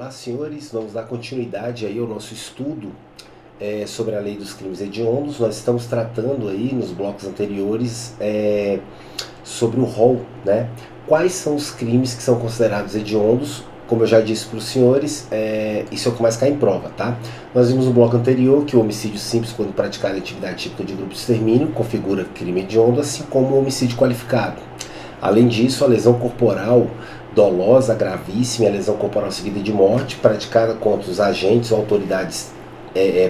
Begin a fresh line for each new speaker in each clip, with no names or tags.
Olá, senhores, vamos dar continuidade aí ao nosso estudo sobre a lei dos crimes hediondos. Nós estamos tratando aí nos blocos anteriores sobre o rol, né? Quais são os crimes que são considerados hediondos? Como eu já disse para os senhores, isso é o que mais cai em prova, tá? Nós vimos no bloco anterior que o homicídio simples, quando praticado em atividade típica de grupo de extermínio, configura crime hediondo, assim como o homicídio qualificado. Além disso, a lesão corporal dolosa, gravíssima, a lesão corporal seguida de morte, praticada contra os agentes ou autoridades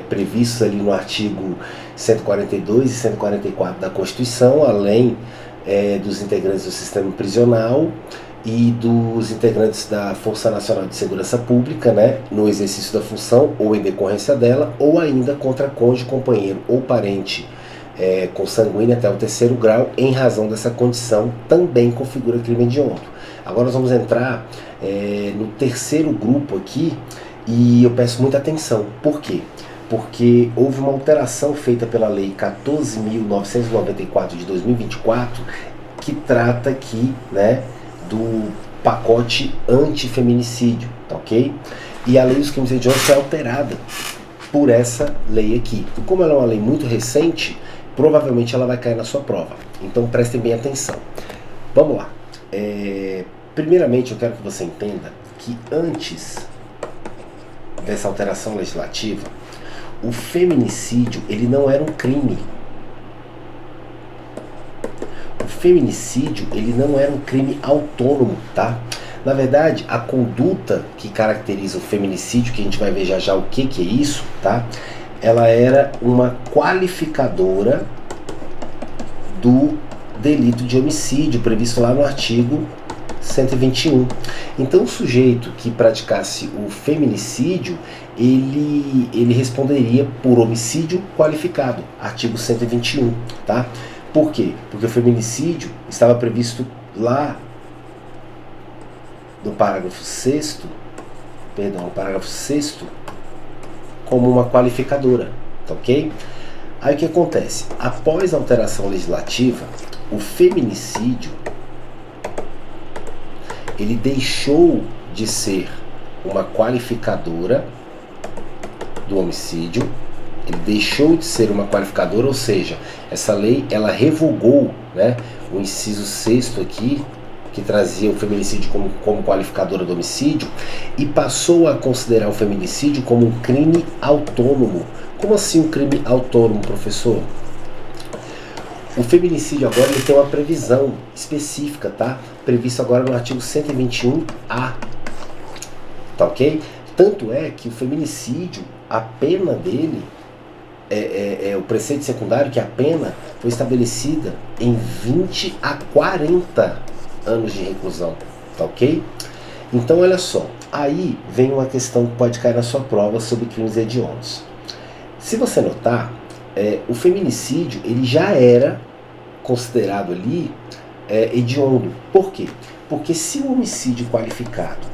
previstos ali no artigo 142 e 144 da Constituição, além dos integrantes do sistema prisional e dos integrantes da Força Nacional de Segurança Pública, né, no exercício da função ou em decorrência dela, ou ainda contra cônjuge, companheiro ou parente consanguíneo até o 3º grau, em razão dessa condição, também configura crime hediondo. Agora nós vamos entrar no terceiro grupo aqui, e eu peço muita atenção. Por quê? Porque houve uma alteração feita pela Lei 14.994 de 2024, que trata aqui, né, do pacote antifeminicídio, tá ok? E a Lei dos Crimes Hediondos foi alterada por essa lei aqui. E como ela é uma lei muito recente, provavelmente ela vai cair na sua prova. Então prestem bem atenção. Vamos lá. Primeiramente, eu quero que você entenda que antes dessa alteração legislativa, o feminicídio ele não era um crime. O feminicídio ele não era um crime autônomo, tá? Na verdade, a conduta que caracteriza o feminicídio, que a gente vai ver já já o que é isso, tá? Ela era uma qualificadora do delito de homicídio previsto lá no artigo 121. Então, o sujeito que praticasse o feminicídio, ele responderia por homicídio qualificado, artigo 121, tá? Por quê? Porque o feminicídio estava previsto lá no parágrafo 6º, como uma qualificadora, tá ok? Aí o que acontece? Após a alteração legislativa, o feminicídio ele deixou de ser uma qualificadora do homicídio, ele deixou de ser uma qualificadora, ou seja, essa lei ela revogou, né, o inciso 6º aqui, que trazia o feminicídio como qualificadora do homicídio, e passou a considerar o feminicídio como um crime autônomo. Como assim um crime autônomo, professor? O feminicídio agora ele tem uma previsão específica, tá? Previsto agora no artigo 121A, tá ok? Tanto é que o feminicídio, a pena dele, o preceito secundário, que a pena foi estabelecida em 20 a 40 anos de reclusão, tá ok? Então olha só, aí vem uma questão que pode cair na sua prova sobre crimes hediondos. Se você notar, o feminicídio ele já era considerado ali hediondo. Por quê? Porque se o homicídio qualificado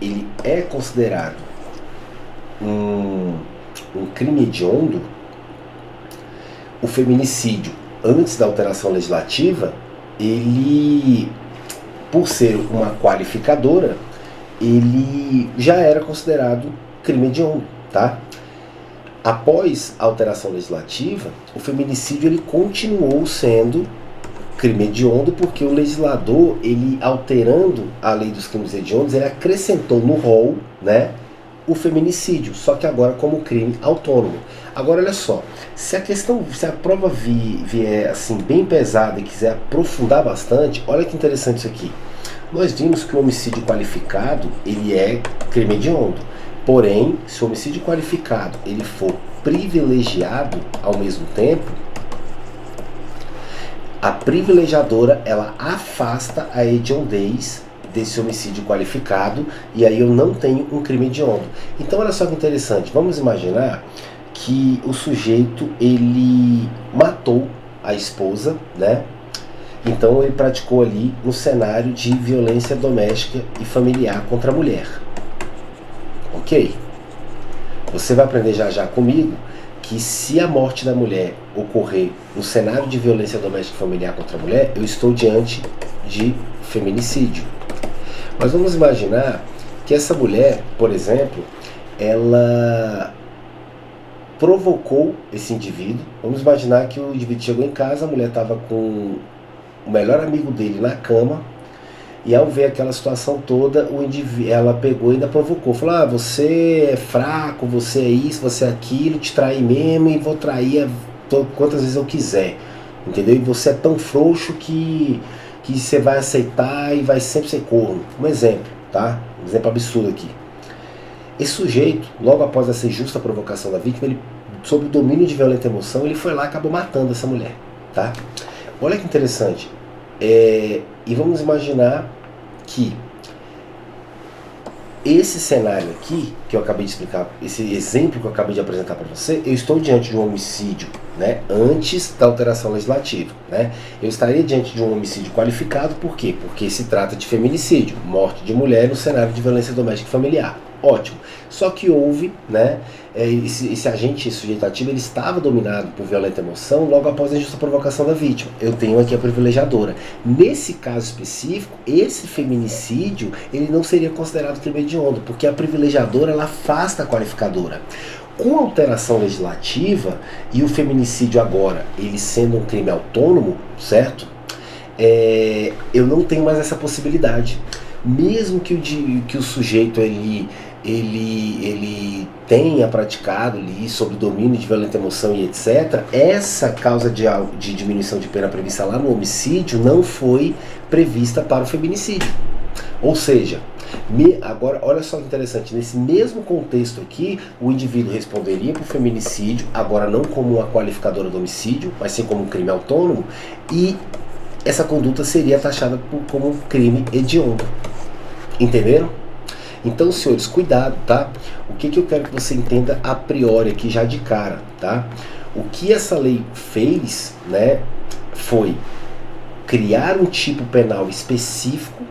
ele é considerado um crime hediondo, o feminicídio, antes da alteração legislativa, ele, por ser uma qualificadora, ele já era considerado crime hediondo, tá? Após a alteração legislativa, o feminicídio ele continuou sendo crime hediondo, porque o legislador, ele alterando a lei dos crimes hediondos, ele acrescentou no rol, né, o feminicídio, só que agora como crime autônomo. Agora olha só, se a prova vier assim bem pesada e quiser aprofundar bastante, olha que interessante isso aqui. Nós vimos que o homicídio qualificado ele é crime hediondo. Porém, se o homicídio qualificado ele for privilegiado ao mesmo tempo, a privilegiadora ela afasta a hediondez desse homicídio qualificado, e aí eu não tenho um crime hediondo. Então olha só que interessante, vamos imaginar que o sujeito ele matou a esposa, né? Então ele praticou ali um cenário de violência doméstica e familiar contra a mulher. Ok? Você vai aprender já já comigo que se a morte da mulher ocorrer no cenário de violência doméstica e familiar contra a mulher, eu estou diante de feminicídio. Mas vamos imaginar que essa mulher, por exemplo, ela provocou esse indivíduo. Vamos imaginar que o indivíduo chegou em casa, a mulher estava com o melhor amigo dele na cama, e ao ver aquela situação toda, ela pegou e ainda provocou. Falou, ah, você é fraco, você é isso, você é aquilo, te traí mesmo e vou trair quantas vezes eu quiser. Entendeu? E você é tão frouxo que você vai aceitar e vai sempre ser corno. Um exemplo, tá? Um exemplo absurdo aqui. Esse sujeito, logo após essa injusta provocação da vítima, ele, sob o domínio de violenta emoção, ele foi lá e acabou matando essa mulher, tá? Olha que interessante. E vamos imaginar que esse cenário aqui, que eu acabei de explicar, esse exemplo que eu acabei de apresentar para você, eu estou diante de um homicídio, né, antes da alteração legislativa, né? Eu estaria diante de um homicídio qualificado, por quê? Porque se trata de feminicídio, morte de mulher no cenário de violência doméstica e familiar. Ótimo. Só que houve, né, esse agente sujeitativo, ele estava dominado por violenta emoção logo após a injusta provocação da vítima. Eu tenho aqui a privilegiadora. Nesse caso específico, esse feminicídio, ele não seria considerado crime hediondo, porque a privilegiadora, ela afasta a qualificadora. Com a alteração legislativa e o feminicídio agora, ele sendo um crime autônomo, certo? Eu não tenho mais essa possibilidade. Mesmo que o sujeito ele tenha praticado ali sob domínio de violenta emoção e etc., essa causa de diminuição de pena prevista lá no homicídio não foi prevista para o feminicídio. Ou seja, agora olha só que interessante, nesse mesmo contexto aqui, o indivíduo responderia por feminicídio, agora não como uma qualificadora do homicídio, mas sim como um crime autônomo, e essa conduta seria taxada como um crime hediondo. Entenderam? Então, senhores, cuidado, tá? O que eu quero que você entenda a priori aqui já de cara, tá? O que essa lei fez, né, foi criar um tipo penal específico,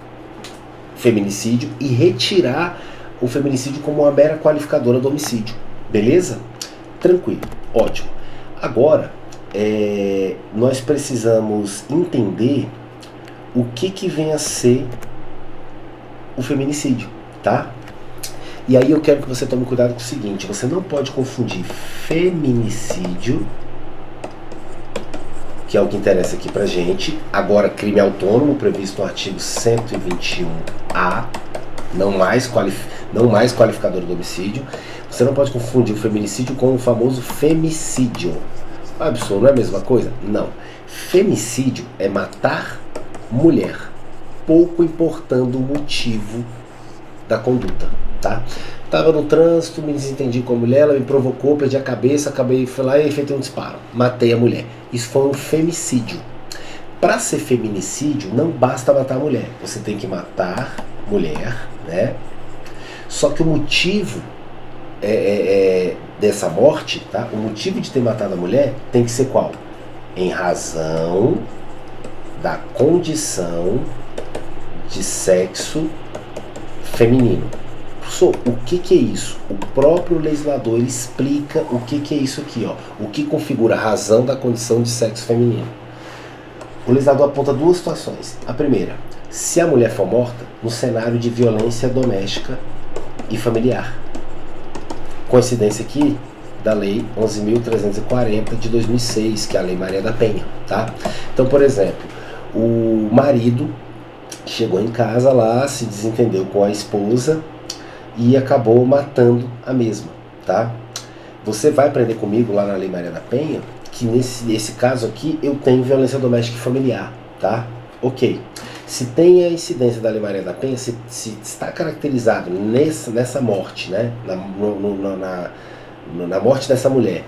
feminicídio, e retirar o feminicídio como uma mera qualificadora do homicídio. Beleza? Tranquilo, ótimo. Agora, nós precisamos entender o que vem a ser o feminicídio, tá? E aí eu quero que você tome cuidado com o seguinte, você não pode confundir feminicídio, que é o que interessa aqui pra gente, agora crime autônomo previsto no artigo 121A, não mais qualificador do homicídio. Você não pode confundir o feminicídio com o famoso femicídio. Absurdo, não é a mesma coisa? Não. Femicídio é matar mulher, pouco importando o motivo da conduta, tá? Tava no trânsito, me desentendi com a mulher, ela me provocou, perdi a cabeça, fui lá e efetuei um disparo, matei a mulher. Isso foi um femicídio. Para ser feminicídio, não basta matar a mulher, você tem que matar mulher, né? Só que o motivo dessa morte, tá? O motivo de ter matado a mulher tem que ser qual? Em razão da condição de sexo feminino. Professor, o que é isso? O próprio legislador explica o que é isso aqui, ó. O que configura a razão da condição de sexo feminino. O legislador aponta duas situações. A primeira, se a mulher for morta no cenário de violência doméstica e familiar. Coincidência aqui da Lei 11.340 de 2006, que é a Lei Maria da Penha, tá? Então, por exemplo, o marido chegou em casa lá, se desentendeu com a esposa e acabou matando a mesma, tá? Você vai aprender comigo lá na Lei Maria da Penha que nesse caso aqui eu tenho violência doméstica e familiar, tá? Ok. Se tem a incidência da Lei Maria da Penha, se está caracterizado nessa morte, né? Na morte dessa mulher,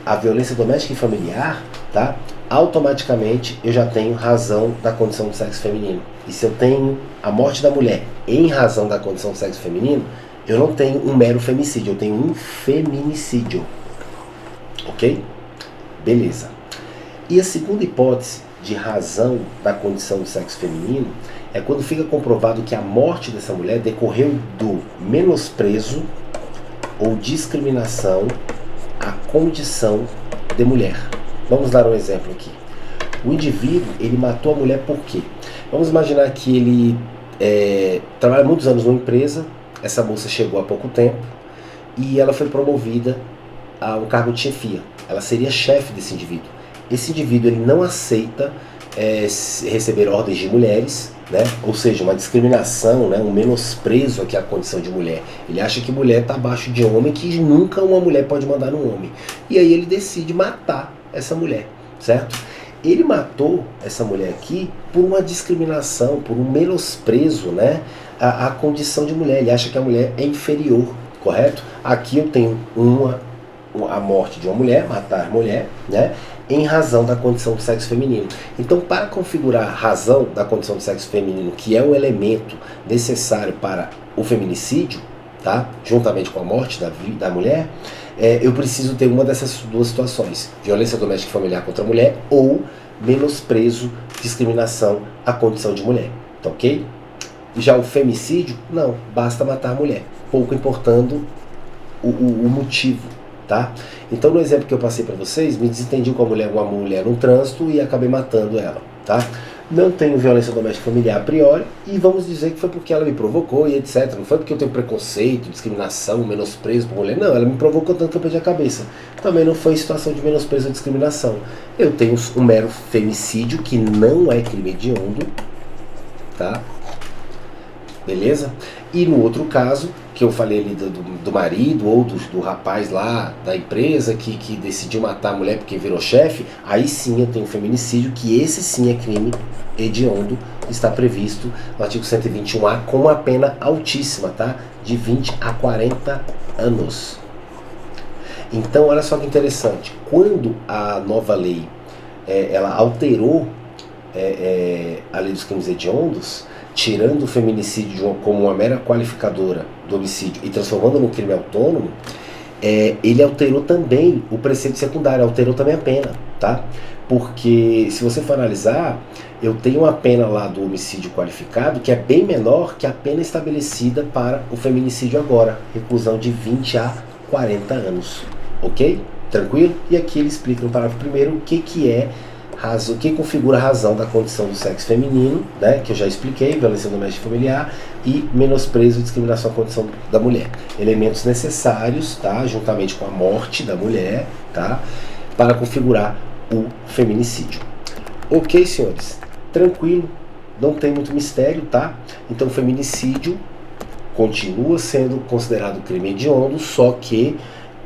a violência doméstica e familiar, tá? Automaticamente eu já tenho razão da condição de sexo feminino. E se eu tenho a morte da mulher em razão da condição de sexo feminino, eu não tenho um mero femicídio, eu tenho um feminicídio. Ok? Beleza. E a segunda hipótese de razão da condição de sexo feminino é quando fica comprovado que a morte dessa mulher decorreu do menosprezo ou discriminação à condição de mulher. Vamos dar um exemplo aqui. O indivíduo, ele matou a mulher por quê? Vamos imaginar que ele trabalha muitos anos numa empresa, essa moça chegou há pouco tempo e ela foi promovida a um cargo de chefia. Ela seria chefe desse indivíduo. Esse indivíduo ele não aceita receber ordens de mulheres, né? Ou seja, uma discriminação, né? Um menosprezo aqui à condição de mulher. Ele acha que mulher está abaixo de homem, que nunca uma mulher pode mandar num homem. E aí ele decide matar essa mulher, certo? Ele matou essa mulher aqui por uma discriminação, por um menosprezo, né? À condição de mulher. Ele acha que a mulher é inferior, correto? Aqui eu tenho a morte de uma mulher, matar a mulher, né? Em razão da condição do sexo feminino. Então, para configurar a razão da condição do sexo feminino, que é um elemento necessário para o feminicídio, tá? Juntamente com a morte da mulher, eu preciso ter uma dessas duas situações: violência doméstica e familiar contra a mulher ou menosprezo, discriminação à condição de mulher, tá ok? Já o femicídio, não, basta matar a mulher, pouco importando o motivo. Tá? Então, no exemplo que eu passei para vocês, me desentendi com uma mulher no trânsito e acabei matando ela. Tá? Não tenho violência doméstica familiar a priori e vamos dizer que foi porque ela me provocou e etc. Não foi porque eu tenho preconceito, discriminação, menosprezo por mulher. Não, ela me provocou tanto que eu perdi a cabeça. Também não foi situação de menosprezo ou discriminação. Eu tenho um mero femicídio que não é crime hediondo. Tá? Beleza? E no outro caso, que eu falei ali do marido ou do rapaz lá da empresa que decidiu matar a mulher porque virou chefe, aí sim eu tenho feminicídio, que esse sim é crime hediondo, está previsto no artigo 121A com uma pena altíssima, tá? De 20 a 40 anos. Então, olha só que interessante, quando a nova lei ela alterou a lei dos crimes hediondos, tirando o feminicídio como uma mera qualificadora do homicídio e transformando no crime autônomo, ele alterou também o preceito secundário, alterou também a pena, tá? Porque se você for analisar, eu tenho uma pena lá do homicídio qualificado que é bem menor que a pena estabelecida para o feminicídio agora, reclusão de 20 a 40 anos, ok? Tranquilo? E aqui ele explica no parágrafo primeiro o que configura a razão da condição do sexo feminino, né, que eu já expliquei, violência doméstica e familiar, e menosprezo e discriminação à condição da mulher. Elementos necessários, tá, juntamente com a morte da mulher, tá, para configurar o feminicídio. Ok, senhores? Tranquilo, não tem muito mistério, tá? Então o feminicídio continua sendo considerado crime hediondo, só que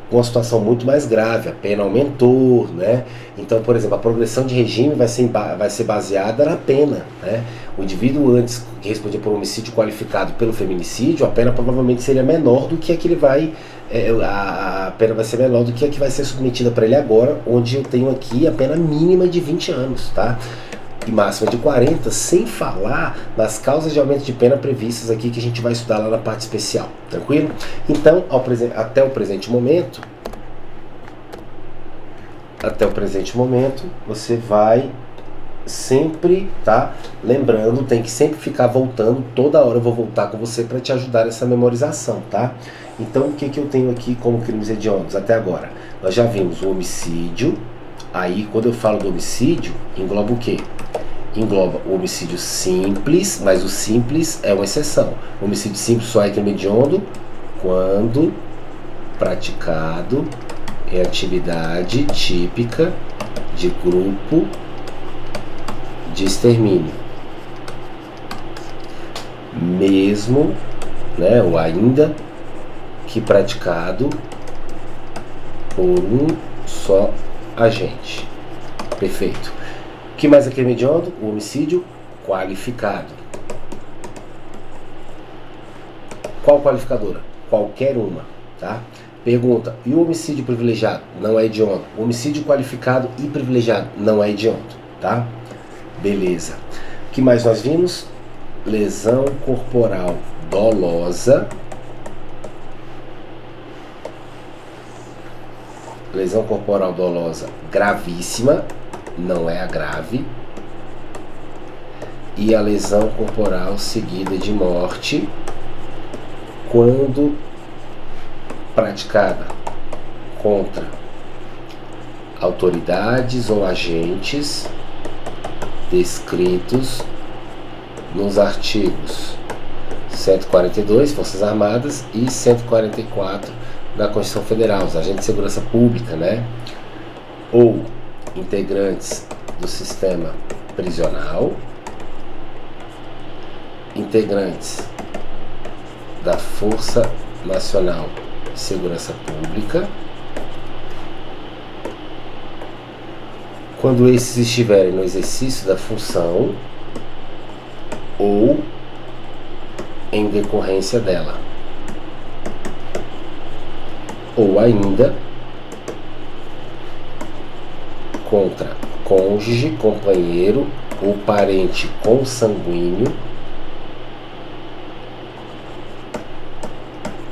com uma situação muito mais grave, a pena aumentou, né? Então, por exemplo, a progressão de regime vai ser baseada na pena, né? O indivíduo antes que respondia por homicídio qualificado pelo feminicídio, a pena provavelmente seria menor do que a que ele vai, a pena vai ser menor do que a que vai ser submetida para ele agora, onde eu tenho aqui a pena mínima de 20 anos, tá? E máxima de 40, sem falar nas causas de aumento de pena previstas aqui que a gente vai estudar lá na parte especial, tranquilo? Então, até o presente momento, você vai sempre, tá? Lembrando, tem que sempre ficar voltando, toda hora eu vou voltar com você para te ajudar nessa memorização, tá? Então, o que eu tenho aqui como crimes hediondos até agora? Nós já vimos o homicídio. Aí, quando eu falo do homicídio, engloba o quê? Engloba o homicídio simples, mas o simples é uma exceção. O homicídio simples só é crime hediondo quando praticado em atividade típica de grupo de extermínio. Mesmo, né, ou ainda que praticado por um só agente. Perfeito. O que mais é crime hediondo? O homicídio qualificado. Qual qualificadora? Qualquer uma, tá? Pergunta, e o homicídio privilegiado? Não é hediondo. O homicídio qualificado e privilegiado não é hediondo, tá? Beleza. O que mais nós vimos? Lesão corporal dolosa. Lesão corporal dolosa gravíssima, não é a grave. E a lesão corporal seguida de morte, quando praticada contra autoridades ou agentes descritos nos artigos 142, Forças Armadas, e 144 da Constituição Federal, os agentes de segurança pública, né? Ou integrantes do sistema prisional, integrantes da Força Nacional de Segurança Pública, quando esses estiverem no exercício da função ou em decorrência dela, ou ainda contra cônjuge, companheiro ou parente consanguíneo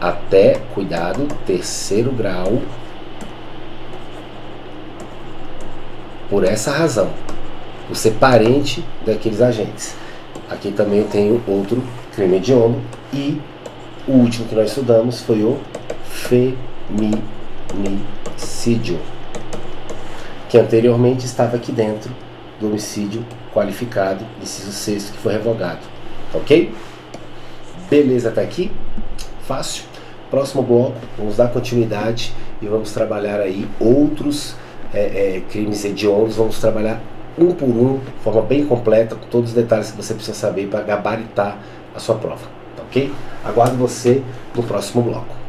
até, cuidado, terceiro grau, por essa razão, por ser parente daqueles agentes. Aqui também eu tenho outro crime hediondo, e o último que nós estudamos foi o feminicídio, que anteriormente estava aqui dentro do homicídio qualificado, inciso 6º, que foi revogado. Ok? Beleza até aqui? Fácil? Próximo bloco, vamos dar continuidade e vamos trabalhar aí outros crimes hediondos. Vamos trabalhar um por um, de forma bem completa, com todos os detalhes que você precisa saber para gabaritar a sua prova. Ok? Aguardo você no próximo bloco.